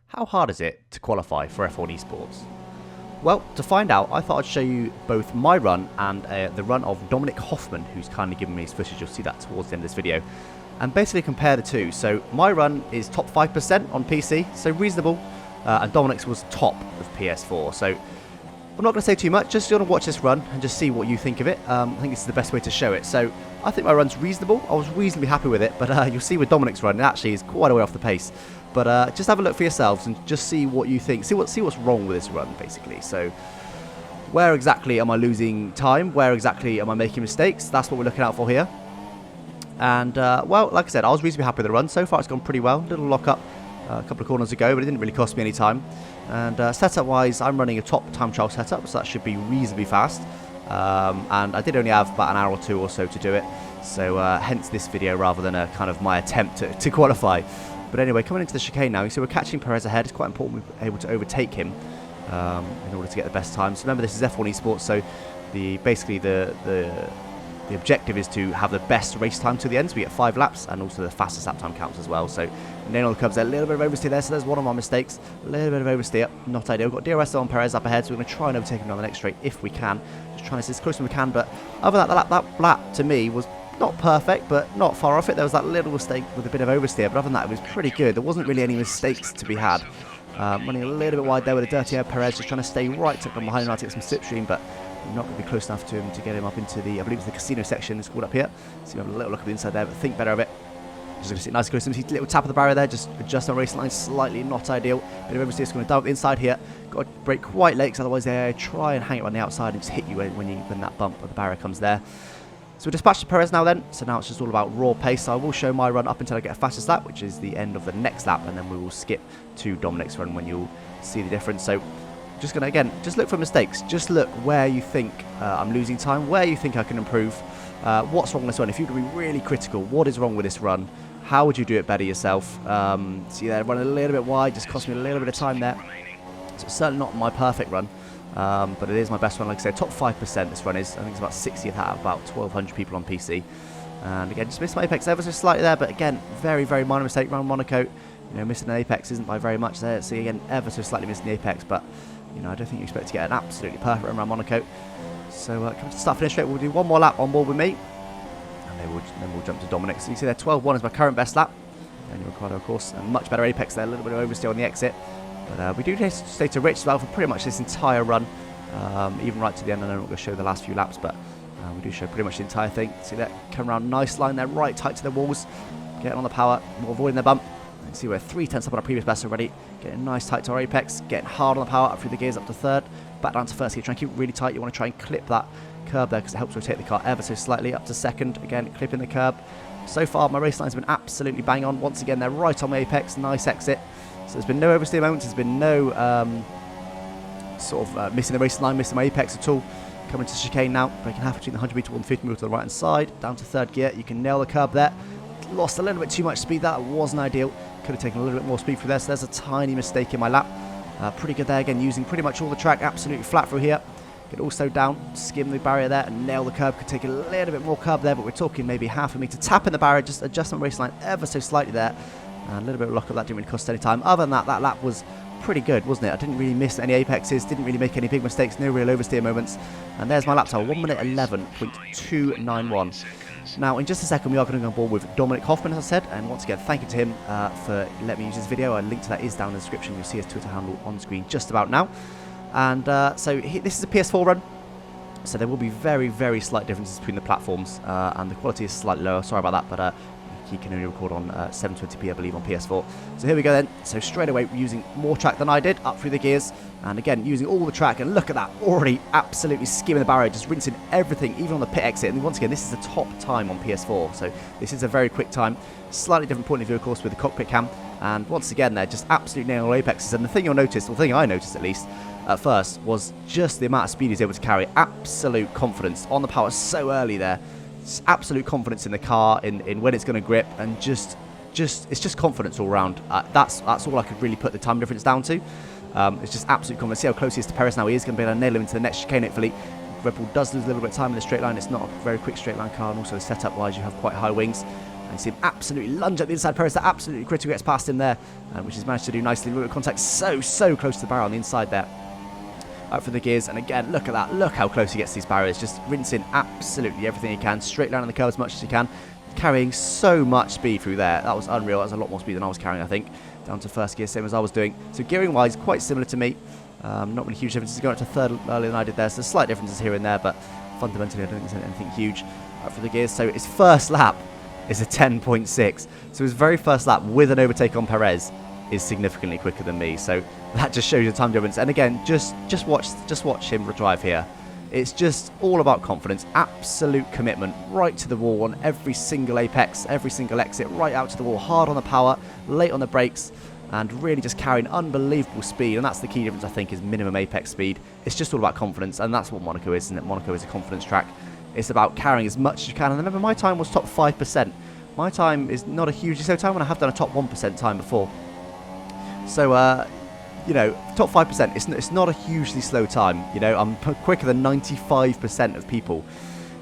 How hard is it to qualify for F1 Esports? Well, to find out, I thought I'd show you both my run and the run of Dominik Hofmann, who's kindly given me his footage. You'll see that towards the end of this video. And basically compare the two. So my run is top 5% on PC, so reasonable. And Dominik's was top of PS4. So I'm not going to say too much, just want to watch this run and just see what you think of it. I think this is the best way to show it. So I think my run's reasonable. I was reasonably happy with it, but you'll see with Dominik's run, it actually is quite a way off the pace. But just have a look for yourselves and just see what you think. See what's wrong with this run, basically. So where exactly am I losing time? Where exactly am I making mistakes? That's what we're looking out for here. And, well, like I said, I was reasonably happy with the run. So far, it's gone pretty well. Little lock-up a couple of corners ago, but it didn't really cost me any time. And setup-wise, I'm running a top time trial setup, so that should be reasonably fast. And I did only have about an hour or two or so to do it. So hence this video rather than a kind of my attempt to qualify. But anyway, coming into the chicane now, you see we're catching Perez ahead. It's quite important we're able to overtake him in order to get the best time. So remember, this is F1 Esports, so basically the objective is to have the best race time to the end. So we get 5 laps, and also the fastest lap time counts as well. So nailing all the curbs there, a little bit of oversteer there. So there's one of my mistakes. A little bit of oversteer, not ideal. We've got DRS on Perez up ahead, so we're going to try and overtake him on the next straight if we can. Just trying to stay as close as we can. But other than that, that lap to me was not perfect, but not far off it. There was that little mistake with a bit of oversteer, but other than that, it was pretty good. There wasn't really any mistakes to be had. Running a little bit wide there with a dirty air. Perez just trying to stay right up from behind him to get some slipstream, but not going to be close enough to him to get him up into the, I believe it's the casino section. It's called up here. So you have a little look at the inside there, but think better of it. Just going to sit nice close to him. See a little tap of the barrier there, just adjust our race line slightly, not ideal. Bit of oversteer, it's going to dive inside here. Got to brake quite late, because otherwise they try and hang it on the outside and just hit you when that bump of the barrier comes there. So we're dispatched to Perez now then, so now it's just all about raw pace. So I will show my run up until I get a fastest lap, which is the end of the next lap, and then we will skip to Dominik's run when you'll see the difference. So just going to, again, just look for mistakes. Just look where you think I'm losing time, where you think I can improve, what's wrong with this run. If you could be really critical, what is wrong with this run? How would you do it better yourself? See there, running a little bit wide, just cost me a little bit of time there. So it's certainly not my perfect run. But it is my best one. Like I said, top 5% this run is. I think it's about 60th out of about 1,200 people on PC. And again, just missed my apex ever so slightly there, but again, very, very minor mistake around Monaco. You know, missing an apex isn't by very much there. See, again, ever so slightly missing the apex, but, you know, I don't think you expect to get an absolutely perfect run around Monaco. So, coming to start finish straight, we'll do one more lap on board with me. And then we'll jump to Dominic. So you see there, 12.1 is my current best lap. And Ricardo, of course, and much better apex there, a little bit of oversteer on the exit. But we do stay to Rich as well for pretty much this entire run, even right to the end. I know I'm not going to show the last few laps, but we do show pretty much the entire thing. See that, come around, nice line there, right tight to the walls, getting on the power, avoiding the bump. And see we're 3/10 up on our previous best already, getting nice tight to our apex, getting hard on the power, up through the gears up to third, back down to first gear, try and keep it really tight. You want to try and clip that curb there because it helps rotate the car ever so slightly up to second, again clipping the curb. So far my race line's been absolutely bang on. Once again they're right on my apex, nice exit. So there's been no oversteer moments, there's been no missing the racing line, missing my apex at all. Coming to the chicane now, breaking half between the 100 metre and 150 metre to the right hand side, down to third gear. You can nail the curb there. Lost a little bit too much speed, that wasn't ideal. Could have taken a little bit more speed through there, so there's a tiny mistake in my lap. Pretty good there, again, using pretty much all the track, absolutely flat through here. Get also down, skim the barrier there and nail the curb. Could take a little bit more curb there, but we're talking maybe half a metre. Tapping the barrier, just adjusting the race line ever so slightly there. And a little bit of lock up, that didn't really cost any time. Other than that, that lap was pretty good, wasn't it? I didn't really miss any apexes, didn't really make any big mistakes, no real oversteer moments. And there's my lap time, 1 minute 11.291. Now, in just a second, we are going to go on board with Dominik Hofmann, as I said. And once again, thank you to him for letting me use this video. A link to that is down in the description. You'll see his Twitter handle on screen just about now. And so this is a PS4 run. So there will be very, very slight differences between the platforms. And the quality is slightly lower. Sorry about that, but he can only record on 720p, I believe, on PS4. So here we go then. So straight away, using more track than I did, up through the gears. And again, using all the track. And look at that, already absolutely skimming the barrier, just rinsing everything, even on the pit exit. And once again, this is the top time on PS4. So this is a very quick time. Slightly different point of view, of course, with the cockpit cam. And once again, they're just absolutely nailing all apexes. And the thing you'll notice, or the thing I noticed at least, at first, was just the amount of speed he's able to carry. Absolute confidence on the power so early there. Absolute confidence in the car, in when it's going to grip, and it's just confidence all around. That's all I could really put the time difference down to. It's just absolute confidence. See how close he is to Perez now. He is going to be able to nail him into the next chicane, hopefully. Red Bull does lose a little bit of time in the straight line. It's not a very quick straight line car, and also setup wise you have quite high wings. And you see him absolutely lunge at the inside. Perez, that absolutely critical, gets past him there, which he's managed to do nicely. Look at contact, so close to the barrier on the inside there. Up for the gears, and again, look at that. Look how close he gets to these barriers. Just rinsing absolutely everything he can. Straight line on the curve as much as he can. Carrying so much speed through there. That was unreal. That was a lot more speed than I was carrying, I think. Down to first gear, same as I was doing. So gearing-wise, quite similar to me. Not really huge differences. Going up to third earlier than I did there. So slight differences here and there, but fundamentally, I don't think there's anything huge. Up for the gears. So his first lap is a 10.6. So his very first lap with an overtake on Perez is significantly quicker than me. So that just shows you the time difference. And again, just watch him drive here. It's just all about confidence, absolute commitment, right to the wall on every single apex, every single exit, right out to the wall, hard on the power, late on the brakes, and really just carrying unbelievable speed. And that's the key difference, I think, is minimum apex speed. It's just all about confidence, and that's what Monaco is, isn't it? Monaco is a confidence track. It's about carrying as much as you can. And remember, my time was top 5%. My time is not a hugely slow time when I have done a top 1% time before. So, you know, top 5%, it's not a hugely slow time. You know, I'm quicker than 95% of people.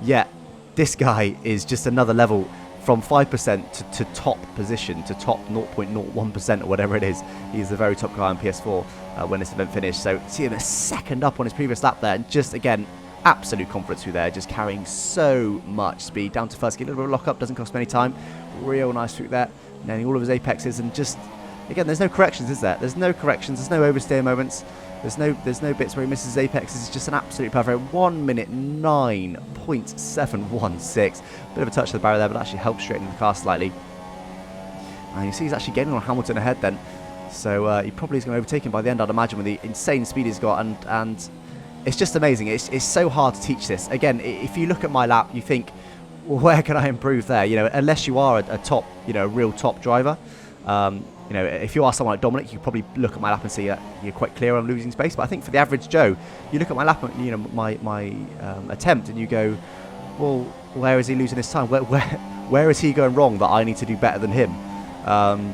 Yet, this guy is just another level from 5% to top position, to top 0.01% or whatever it is. He's the very top guy on PS4 when this event finished. So, see him a second up on his previous lap there. And just, again, absolute confidence through there. Just carrying so much speed. Down to first gear, a little bit of lock-up, doesn't cost me any time. Real nice through there. Nailing all of his apexes and just... Again, there's no corrections, is there? There's no corrections. There's no oversteer moments. There's no bits where he misses his apexes. It's just an absolute perfect 1 minute 9.716. Bit of a touch to the barrier there, but actually helps straighten the car slightly. And you see he's actually getting on Hamilton ahead then. So he probably is going to overtake him by the end, I'd imagine, with the insane speed he's got. And it's just amazing. It's so hard to teach this. Again, if you look at my lap, you think, well, where can I improve there? You know, unless you are a top, you know, a real top driver. You know, if you are someone like Dominic, you could probably look at my lap and see you're quite clear on losing space. But I think for the average Joe, you look at my lap, you know, my attempt, and you go, well, where is he losing his time? Where is he going wrong that I need to do better than him? And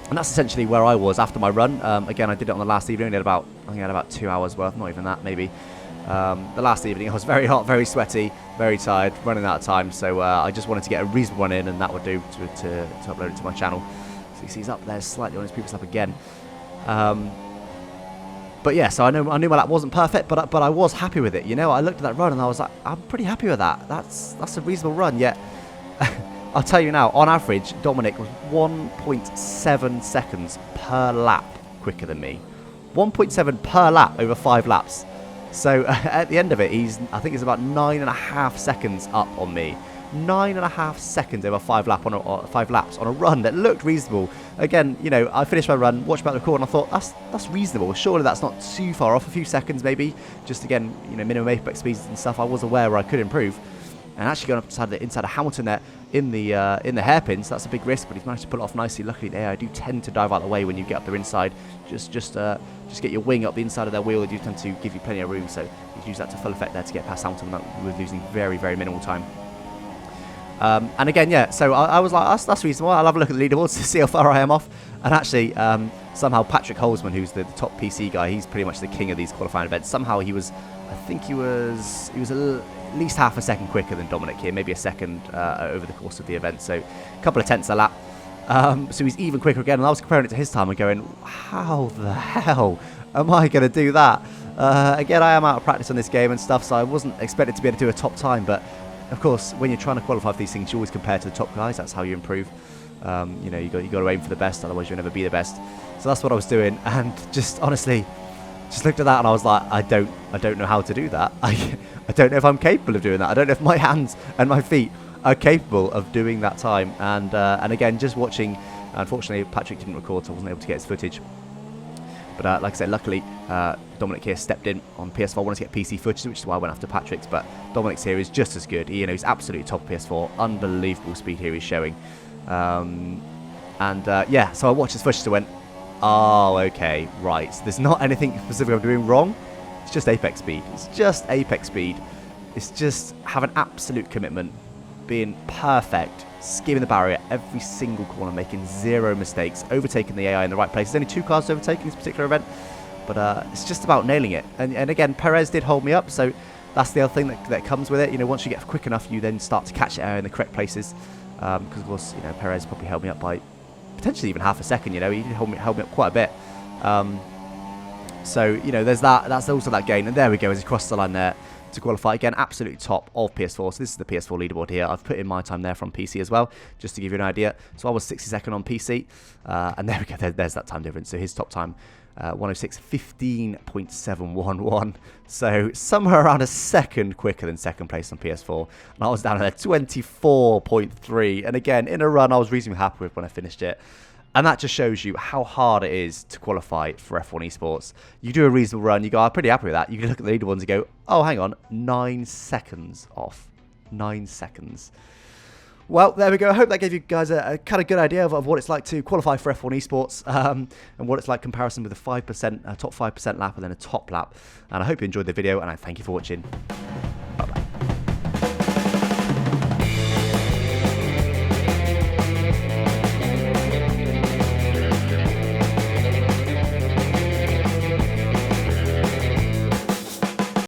that's essentially where I was after my run. Again, I did it on the last evening. I think I had about 2 hours worth, not even that, maybe. The last evening, I was very hot, very sweaty, very tired, running out of time. So I just wanted to get a reasonable run in, and that would do to upload it to my channel. So you see he's up there slightly on his previous lap again. But yeah, so I knew my lap wasn't perfect, but I was happy with it. You know, I looked at that run and I was like, I'm pretty happy with that. That's a reasonable run. Yet, I'll tell you now, on average, Dominic was 1.7 seconds per lap quicker than me. 1.7 per lap over 5 laps. So at the end of it, I think he's about 9.5 seconds up on me. 9.5 seconds over 5 laps on a run that looked reasonable. Again, you know, I finished my run, watched back the record, and I thought that's reasonable. Surely that's not too far off, a few seconds maybe. Just again, you know, minimum apex speeds and stuff. I was aware where I could improve, and actually going up inside of Hamilton there in the hairpin. So that's a big risk, but he's managed to pull it off nicely. Luckily, I do tend to dive out of the way when you get up there inside. Just get your wing up the inside of their wheel. They do tend to give you plenty of room, so you can use that to full effect there to get past Hamilton with losing very, very minimal time. And again, yeah, so I was like, that's reasonable. I'll have a look at the leaderboards to see how far I am off. And actually, somehow Patrick Holzman, who's the top PC guy, he's pretty much the king of these qualifying events. Somehow I think he was at least half a second quicker than Dominic here, maybe a second over the course of the event. So a couple of tenths a lap. So he's even quicker again. And I was comparing it to his time and going, how the hell am I going to do that? Again, I am out of practice on this game and stuff, so I wasn't expected to be able to do a top time, but of course, when you're trying to qualify for these things, you always compare to the top guys. That's how you improve. You know, you got to aim for the best, otherwise you'll never be the best. So that's what I was doing, and just honestly, just looked at that and I was like, I don't know how to do that. I don't know if I'm capable of doing that. I don't know if my hands and my feet are capable of doing that time. And again, just watching. Unfortunately, Patrick didn't record, so I wasn't able to get his footage. But like I said, luckily, Dominic here stepped in on PS4. I wanted to get PC footage, which is why I went after Patrick's. But Dominic's here is just as good. You know, he's absolutely top of PS4. Unbelievable speed here he's showing. Yeah, so I watched his footage and went, oh, okay, right. So there's not anything specific I'm doing wrong. It's just apex speed. It's just apex speed. It's just have an absolute commitment, being perfect, skimming the barrier every single corner, making zero mistakes, overtaking the AI in the right place. There's only 2 cars to overtake in this particular event, but it's just about nailing it. And again, Perez did hold me up, so that's the other thing that comes with it. You know, once you get quick enough, you then start to catch the AI in the correct places. because of course, you know, Perez probably held me up by potentially even half a second. You know, he did held me up quite a bit. So, you know, there's that. That's also that gain. And there we go, as he crossed the line there to qualify. Again, absolutely top of PS4. So this is the PS4 leaderboard here. I've put in my time there from PC as well, just to give you an idea. So I was 62nd on PC. And there we go. There's that time difference. So his top time, 106.15.711. So somewhere around a second quicker than second place on PS4. And I was down there 24.3. And again, in a run I was reasonably happy with when I finished it. And that just shows you how hard it is to qualify for F1 Esports. You do a reasonable run, you go, I'm pretty happy with that. You can look at the leaderboards and go, oh, hang on, 9 seconds off. 9 seconds. Well, there we go. I hope that gave you guys a kind of good idea of what it's like to qualify for F1 Esports and what it's like comparison with a 5%, top 5% lap and then a top lap. And I hope you enjoyed the video, and I thank you for watching.